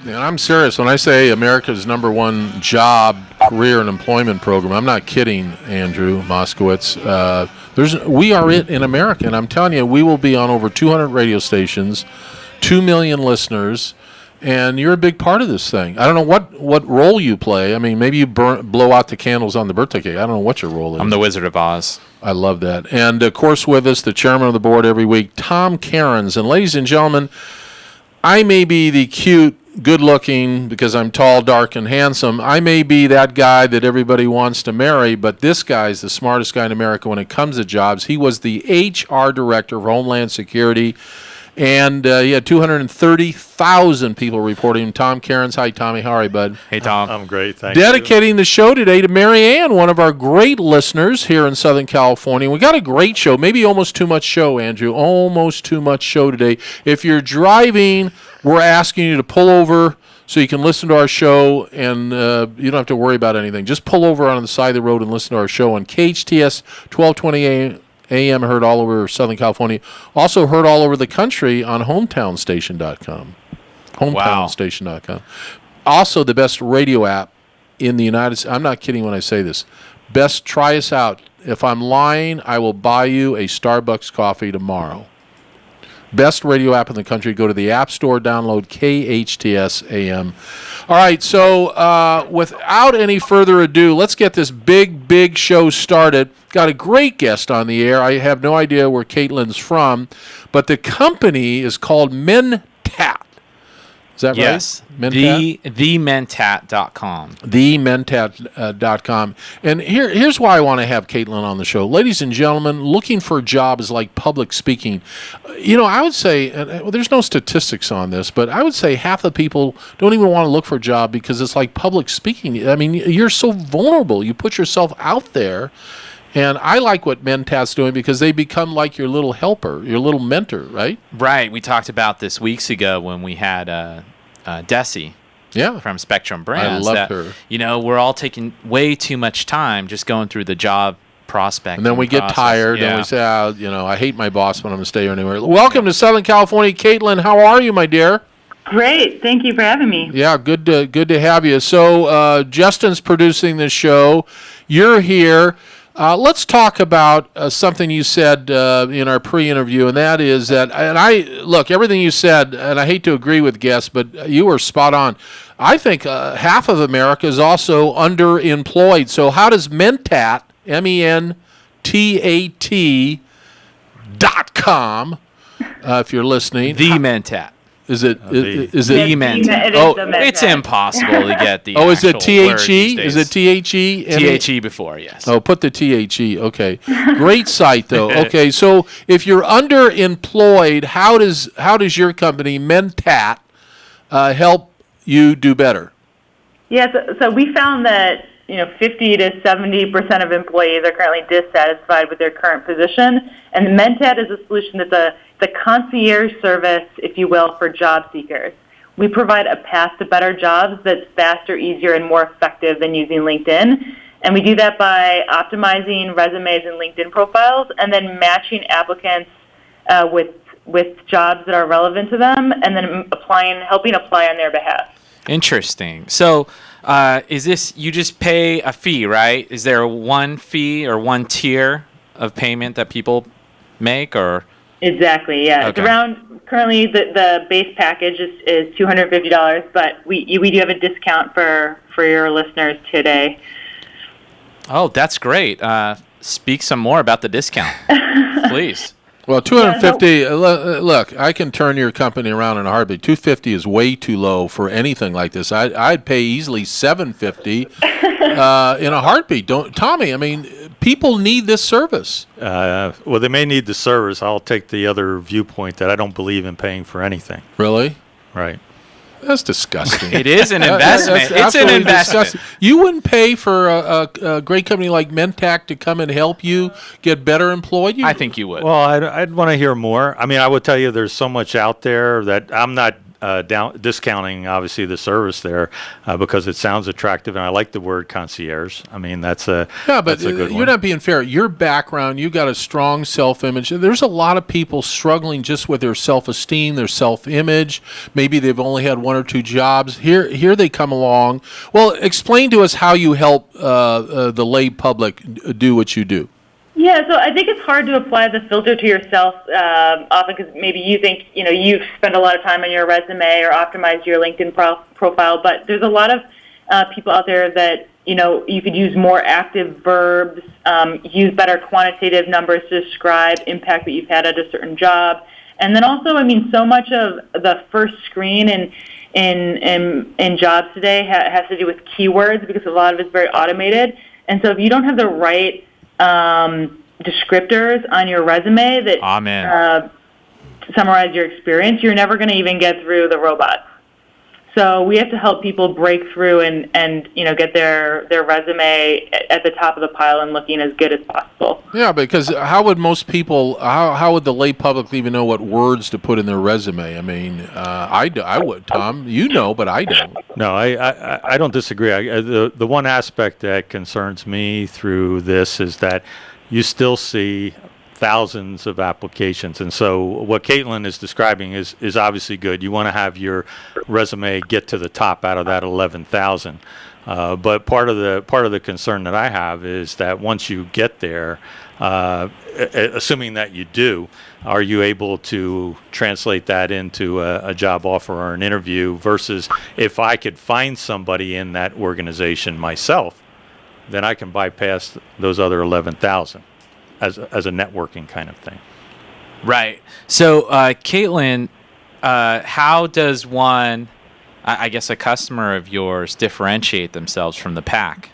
And I'm serious when I say America's #1 job, career, and employment program. I'm not kidding, Andrew Moskowitz. We are it in America, and I'm telling you, we will be on over 200 radio stations, 2 million listeners, and you're a big part of this thing. I don't know what role you play. I mean, maybe you blow out the candles on the birthday cake. I don't know what your role is. I'm the Wizard of Oz. I love that. And, of course, with us, the chairman of the board every week, Tom Cairns. And, ladies and gentlemen, I may be the cute, good-looking, because I'm tall, dark, and handsome. I may be that guy that everybody wants to marry, but this guy's the smartest guy in America when it comes to jobs. He was the HR director of Homeland Security, and he had 230,000 people reporting him. Tom Cairns. Hi, Tommy. How are you, bud? Hey, Tom. I'm great, thank you. Dedicating the show today to Mary Ann, one of our great listeners here in Southern California. We got a great show, maybe almost too much show, Andrew. Almost too much show today. If you're driving, we're asking you to pull over so you can listen to our show, and you don't have to worry about anything. Just pull over on the side of the road and listen to our show on KHTS 1220 AM, heard all over Southern California. Also heard all over the country on hometownstation.com. Hometownstation.com. Also the best radio app in the United States. I'm not kidding when I say this. Best, try us out. If I'm lying, I will buy you a Starbucks coffee tomorrow. Best radio app in the country. Go to the App Store, download KHTS AM. All right, so without any further ado, let's get this big show started. Got a great guest on the air. I have no idea where Caitlin's from, but the company is called Mentat. Is that yes. right? Mentat? Mentat.com. Mentat.com. And here's why I want to have Caitlin on the show. Ladies and gentlemen, looking for a job is like public speaking. You know, I would say, there's no statistics on this, but I would say half the people don't even want to look for a job because it's like public speaking. I mean, you're so vulnerable. You put yourself out there. And I like what Mentat's doing because they become like your little helper, your little mentor, right? Right. We talked about this weeks ago when we had Desi from Spectrum Brands. I loved her. You know, we're all taking way too much time just going through the job prospect. And then we get tired and we say, I hate my boss, but I'm going to stay here anywhere. Welcome to Southern California. Caitlin, how are you, my dear? Great. Thank you for having me. Yeah, good to have you. So Justin's producing this show. You're here. Let's talk about something you said in our pre-interview, and that is that, everything you said, and I hate to agree with guests, but you were spot on. I think half of America is also underemployed. So how does Mentat, Mentat.com, if you're listening. The Mentat. Is it the Mentat? It's impossible to get the. Is it THE? Is it THE? THE before, yes. Oh, put the THE. Okay, great site though. Okay, so if you're underemployed, how does your company Mentat help you do better? Yeah, so we found that 50 to 70% of employees are currently dissatisfied with their current position, and Mentat is a solution that's the concierge service, if you will, for job seekers. We provide a path to better jobs that's faster, easier, and more effective than using LinkedIn. And we do that by optimizing resumes and LinkedIn profiles and then matching applicants with jobs that are relevant to them and then helping apply on their behalf. Interesting. So is this, you just pay a fee, right? Is there one fee or one tier of payment that people make, or? Exactly, yeah. Okay. It's around, currently the base package is $250, but we do have a discount for your listeners today. Oh, that's great. Speak some more about the discount, please. Well, $250. Look, I can turn your company around in a heartbeat. $250 is way too low for anything like this. I'd pay easily $750 in a heartbeat. Tommy? I mean, people need this service. Well, they may need the service. I'll take the other viewpoint that I don't believe in paying for anything. Really? Right. That's disgusting. It is an investment. It's an investment. Disgusting. You wouldn't pay for a great company like Mentat to come and help you get better employed? I think you would. Well, I'd want to hear more. I mean, I would tell you there's so much out there that I'm not discounting obviously the service there because it sounds attractive, and I like the word concierge. I mean, that's a Yeah, but that's a good you're one. not being fair. Your background, you got a strong self-image. There's a lot of people struggling just with their self-esteem, their self-image. Maybe they've only had one or two jobs. Here they come along. Well, explain to us how you help the lay public do what you do. Yeah, so I think it's hard to apply the filter to yourself often because maybe you think, you've spent a lot of time on your resume or optimized your LinkedIn profile, but there's a lot of people out there that, you could use more active verbs, use better quantitative numbers to describe impact that you've had at a certain job. And then also, so much of the first screen in jobs today has to do with keywords because a lot of it's very automated. And so if you don't have the right descriptors on your resume that summarize your experience, you're never going to even get through the robots. So we have to help people break through and get their resume at the top of the pile and looking as good as possible. Yeah, because how would most people, how would the lay public even know what words to put in their resume? I would, Tom. But I don't. No, I don't disagree. The one aspect that concerns me through this is that you still see thousands of applications, and so what Caitlin is describing is obviously good. You want to have your resume get to the top out of that 11,000. But part of the concern that I have is that once you get there, assuming that you do, are you able to translate that into a job offer or an interview versus if I could find somebody in that organization myself, then I can bypass those other 11,000 as a networking kind of thing. Right. So, Caitlin, how does one, I guess a customer of yours, differentiate themselves from the pack?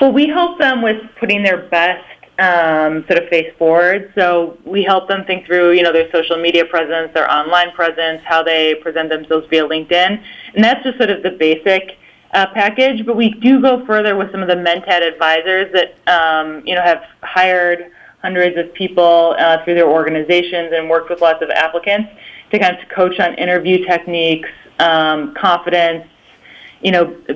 Well, we help them with putting their best sort of face forward. So we help them think through, their social media presence, their online presence, how they present themselves via LinkedIn. And that's just sort of the basic package. But we do go further with some of the Mentat advisors that, have hired hundreds of people through their organizations and worked with lots of applicants to kind of coach on interview techniques, confidence,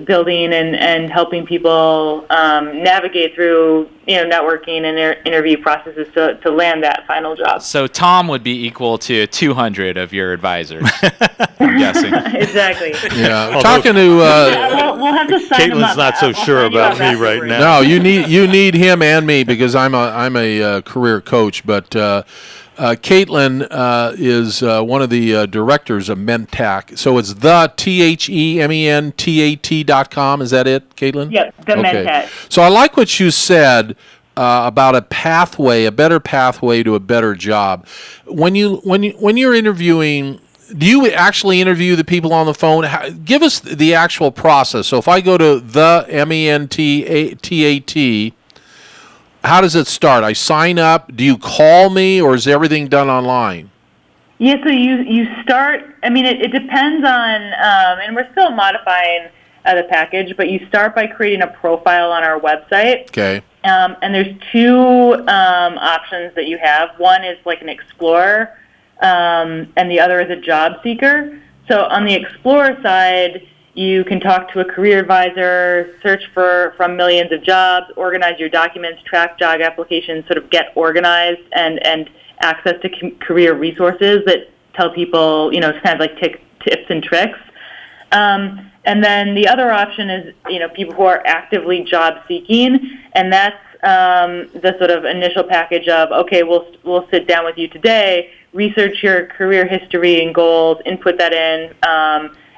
building and helping people navigate through, networking and interview processes to land that final job. So Tom would be equal to 200 of your advisors, I'm guessing. Exactly. Yeah. Talking to we'll have to sign them up. Caitlin's not so sure about me right now. no, you need him and me because I'm a career coach, but. Caitlin is one of the directors of Mentat. So it's the TheMentat.com. Is that it, Caitlin? Yep, the Mentat. So I like what you said about a better pathway to a better job. When you're interviewing, do you actually interview the people on the phone? Give us the actual process. So if I go to the Mentat, how does it start? I sign up. Do you call me, or is everything done online? Yeah, so you start. It depends on, and we're still modifying the package, but you start by creating a profile on our website. Okay. And there's two options that you have. One is like an explorer, and the other is a job seeker. So on the explorer side, you can talk to a career advisor, search from millions of jobs, organize your documents, track job applications, sort of get organized and access to career resources that tell people, it's kind of like tips and tricks. And then the other option is, people who are actively job seeking, and that's the sort of initial package of, okay, we'll sit down with you today, research your career history and goals, input that in,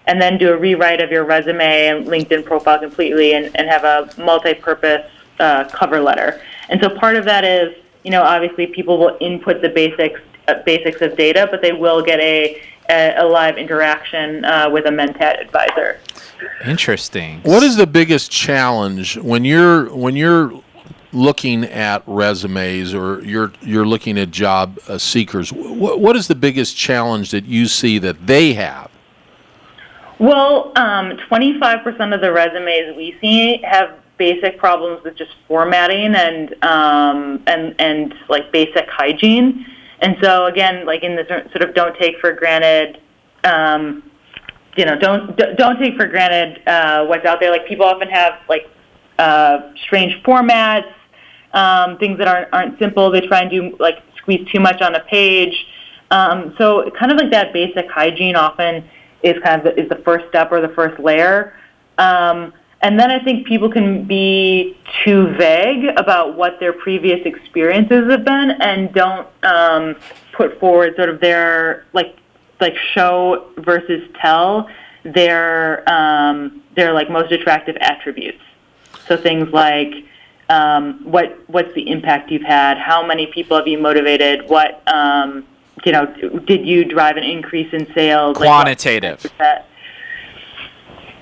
and then do a rewrite of your resume and LinkedIn profile completely and have a multi-purpose cover letter. And so part of that is, obviously people will input the basics of data, but they will get a live interaction with a Mentat advisor. Interesting. What is the biggest challenge when you're looking at resumes or you're looking at job seekers? What is the biggest challenge that you see that they have? Well, 25% of the resumes we see have basic problems with just formatting and like basic hygiene. And so again, like in the sort of don't take for granted don't take for granted what's out there. Like, people often have like strange formats, things that aren't simple. They try and do like squeeze too much on a page. So kind of like that basic hygiene often is is the first step or the first layer. And then I think people can be too vague about what their previous experiences have been and don't put forward sort of their like show versus tell their like most attractive attributes. So things like what's the impact you've had? How many people have you motivated? What did you drive an increase in sales? Quantitative.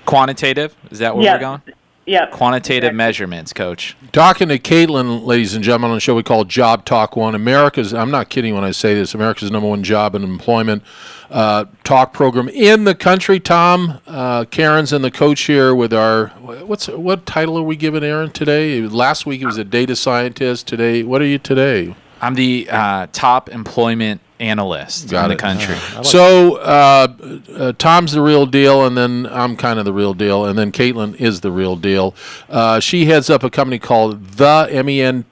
Quantitative? Is that where we're going? Yeah. Quantitative measurements, Coach. Talking to Caitlin, ladies and gentlemen, on the show we call Job Talk1. I'm not kidding when I say this, America's #1 job and employment talk program in the country. Tom, Karen's and the coach here with our, what title are we giving Aaron today? Last week it was a data scientist. Today, what are you today? I'm the top employment analyst in the country. So Tom's the real deal, and then I'm kind of the real deal, and then Caitlin is the real deal. She heads up a company called the Mentat.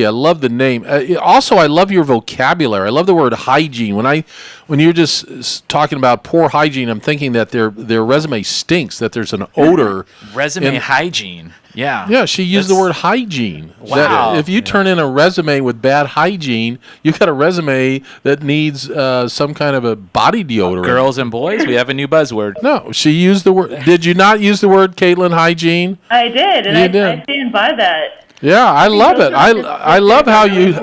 I love the name. Also, I love your vocabulary. I love the word hygiene. When you're just talking about poor hygiene, I'm thinking that their resume stinks, that there's an odor. Resume hygiene. Yeah. Yeah, she used the word hygiene. Wow. If you turn in a resume with bad hygiene, you got a resume that needs some kind of a body deodorant. Girls and boys, we have a new buzzword. No, she used the word. Did you not use the word, Caitlin, hygiene? I did, and I stand by that. Yeah, I love it. I love how you.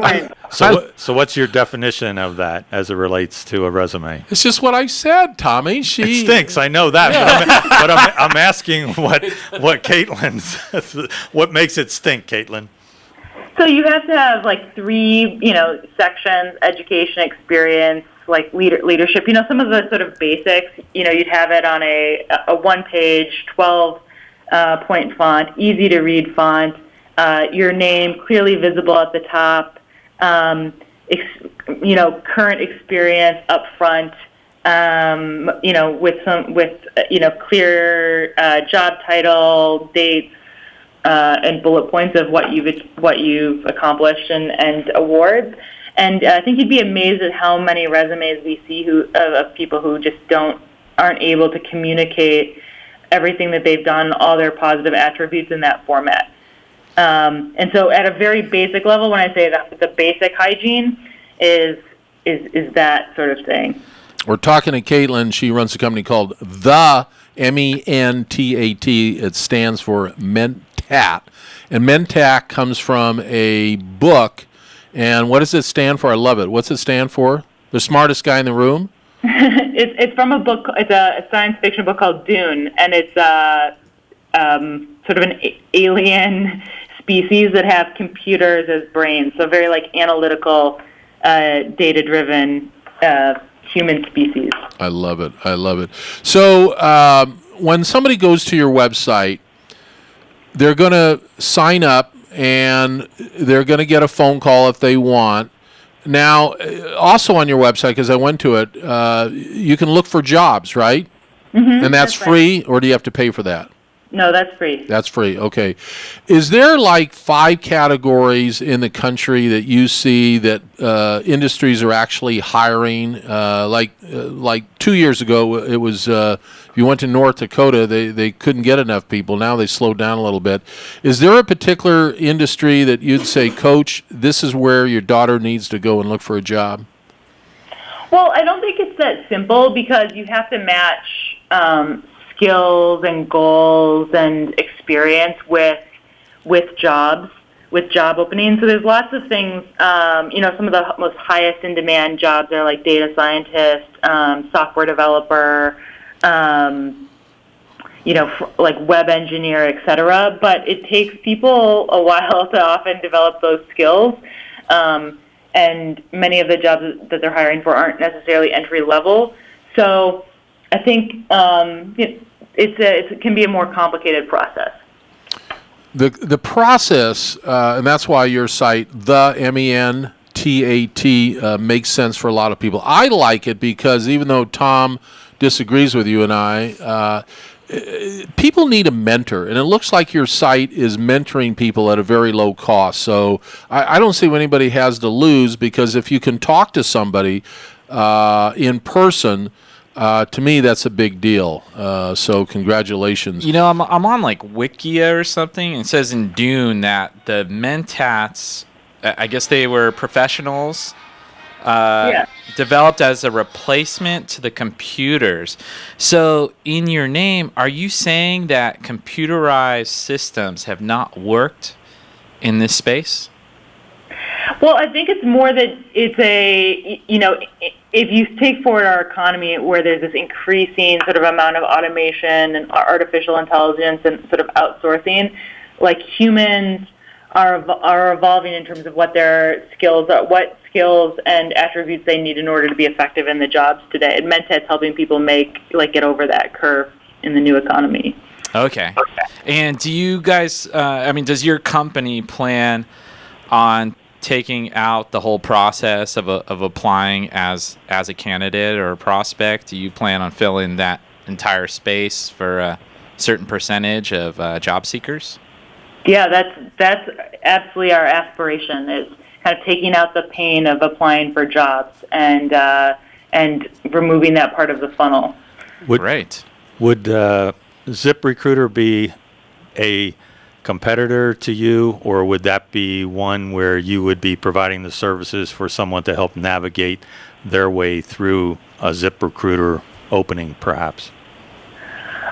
So what's your definition of that as it relates to a resume? It's just what I said, Tommy. It stinks. I know that, but I'm asking what Caitlin's what makes it stink, Caitlin. So you have to have like 3 sections: education, experience, like leadership. Some of the sort of basics. You'd have it on a 1-page, 12-point font, easy to read font. Your name clearly visible at the top. Current experience up front. With clear job title, dates, and bullet points of what you've accomplished and awards. And I think you'd be amazed at how many resumes we see of people who just aren't able to communicate everything that they've done, all their positive attributes in that format. And so at a very basic level, when I say that the basic hygiene is that sort of thing. We're talking to Caitlin. She runs a company called the Mentat. It stands for Mentat. And Mentat comes from a book. And what does it stand for? I love it. What's it stand for? The smartest guy in the room? It's from a book. It's a science fiction book called Dune. And it's sort of an alien species that have computers as brains, so very like analytical, data-driven human species. I love it. So when somebody goes to your website, they're going to sign up and they're going to get a phone call if they want. Now, also on your website, because I went to it, you can look for jobs, right? Mm-hmm, and that's free, or do you have to pay for that? No, that's free. That's free. Okay. Is there like 5 categories in the country that you see that industries are actually hiring? Like 2 years ago, it was if you went to North Dakota, they couldn't get enough people. Now they slowed down a little bit. Is there a particular industry that you'd say, Coach, this is where your daughter needs to go and look for a job? Well, I don't think it's that simple because you have to match skills and goals and experience with jobs, with job openings. So there's lots of things, some of the most highest in demand jobs are like data scientist, software developer, like web engineer, et cetera. But it takes people a while to often develop those skills. And many of the jobs that they're hiring for aren't necessarily entry level. So I think it can be a more complicated process. The process, and that's why your site, the Mentat, makes sense for a lot of people. I like it because even though Tom disagrees with you and I, people need a mentor, and it looks like your site is mentoring people at a very low cost. So I don't see what anybody has to lose, because if you can talk to somebody in person, to me that's a big deal. So congratulations. You know, I'm on like Wikia or something, and it says in Dune that the Mentats, I guess they were professionals, developed as a replacement to the computers. So in your name, are you saying that computerized systems have not worked in this space? Well, I think it's more that it's if you take forward our economy where there's this increasing sort of amount of automation and artificial intelligence and sort of outsourcing, like humans are evolving in terms of what their skills are, what skills and attributes they need in order to be effective in the jobs today. And Mentat's helping people get over that curve in the new economy. Okay. And do you guys, does your company plan on taking out the whole process of applying as a candidate or a prospect? Do you plan on filling that entire space for a certain percentage of job seekers? Yeah, that's absolutely our aspiration, is kind of taking out the pain of applying for jobs and removing that part of the funnel. Right. Would ZipRecruiter be a competitor to you, or would that be one where you would be providing the services for someone to help navigate their way through a ZipRecruiter opening, perhaps?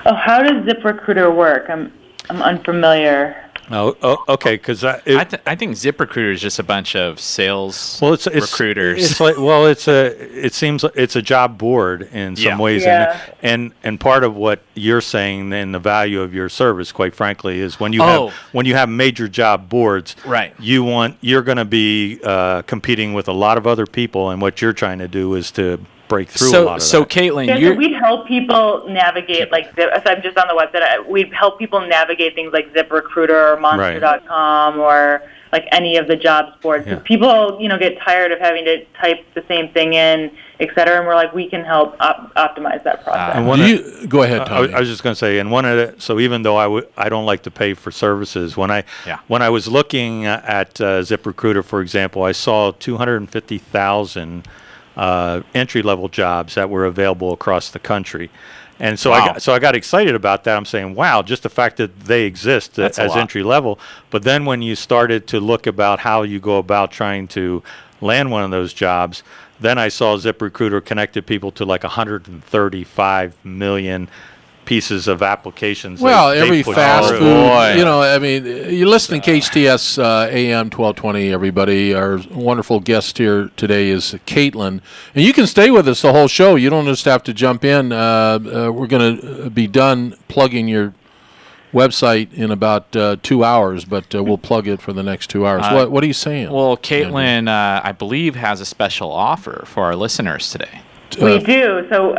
Oh, how does ZipRecruiter work? I'm unfamiliar. Oh, okay. Because I think ZipRecruiter is just a bunch of sales recruiters. It seems it's a job board in some ways, and part of what you're saying and the value of your service, quite frankly, is when you have major job boards, right? You're going to be competing with a lot of other people, and what you're trying to do is to break through a lot of that. So Caitlin, we'd help people navigate, so I'm just on the website. We'd help people navigate things like ZipRecruiter or Monster.com or like any of the jobs boards. Yeah. People, get tired of having to type the same thing in, et cetera, and we're like, we can help optimize that process. Go ahead, Tommy. I was just going to say, and so even though I don't like to pay for services, when I was looking at ZipRecruiter, for example, I saw 250,000 entry-level jobs that were available across the country. And so I got excited about that. I'm saying, wow, just the fact that they exist as entry level. But then when you started to look about how you go about trying to land one of those jobs, then I saw ZipRecruiter connected people to like 135 million pieces of applications. Well, every fast food, you listen to KHTS AM 1220, everybody. Our wonderful guest here today is Caitlin. And you can stay with us the whole show. You don't just have to jump in. We're going to be done plugging your website in about 2 hours, but we'll plug it for the next 2 hours. What are you saying? Well, Caitlin, I believe, has a special offer for our listeners today. We do. So,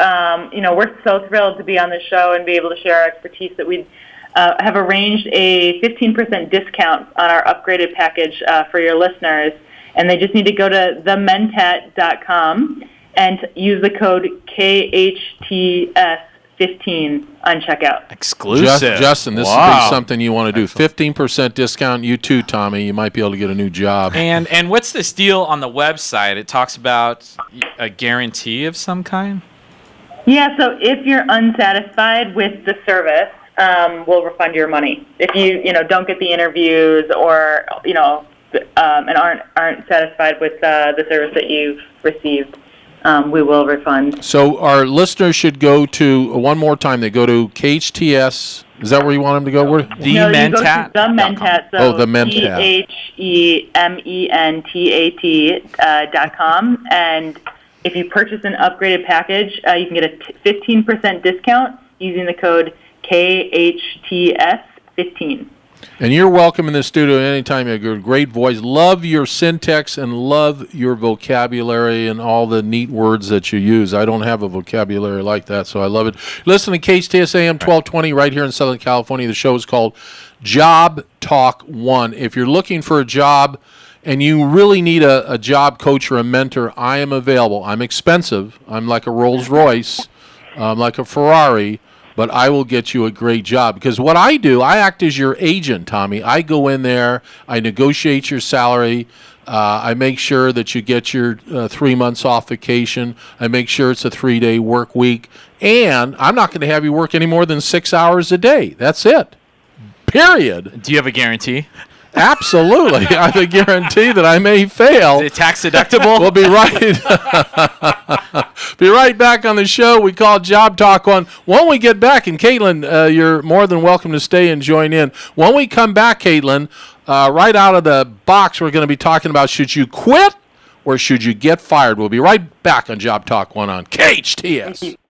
we're so thrilled to be on the show and be able to share our expertise that we have arranged a 15% discount on our upgraded package for your listeners. And they just need to go to thementat.com and use the code KHTS15 on checkout. Exclusive. Justin, this is something you want to do. 15% discount. You too, Tommy. You might be able to get a new job. And what's this deal on the website? It talks about a guarantee of some kind? Yeah, so if you're unsatisfied with the service, we'll refund your money. If you don't get the interviews or and aren't satisfied with the service that you've received, we will refund. So our listeners should go to, one more time, they go to KHTS. Is that where you want them to go? The Mentat? The Mentat. So the Mentat. TheMentat.com. And if you purchase an upgraded package, you can get a 15% discount using the code KHTS15. And you're welcome in the studio anytime. You have a great voice. Love your syntax and love your vocabulary and all the neat words that you use. I don't have a vocabulary like that, so I love it. Listen to KHTS AM 1220 right here in Southern California. The show is called Job Talk 1. If you're looking for a job and you really need a job coach or a mentor, I am available. I'm expensive. I'm like a Rolls Royce. I'm like a Ferrari. But I will get you a great job. Because what I do, I act as your agent, Tommy. I go in there. I negotiate your salary. I make sure that you get your 3 months off vacation. I make sure it's a 3-day work week. And I'm not going to have you work any more than 6 hours a day. That's it. Period. Do you have a guarantee? Absolutely. I have a guarantee that I may fail. Is it tax deductible? We'll be right back on the show. We call Job Talk 1. When we get back, and Caitlin, you're more than welcome to stay and join in. When we come back, Caitlin, right out of the box, we're going to be talking about should you quit or should you get fired. We'll be right back on Job Talk 1 on KHTS.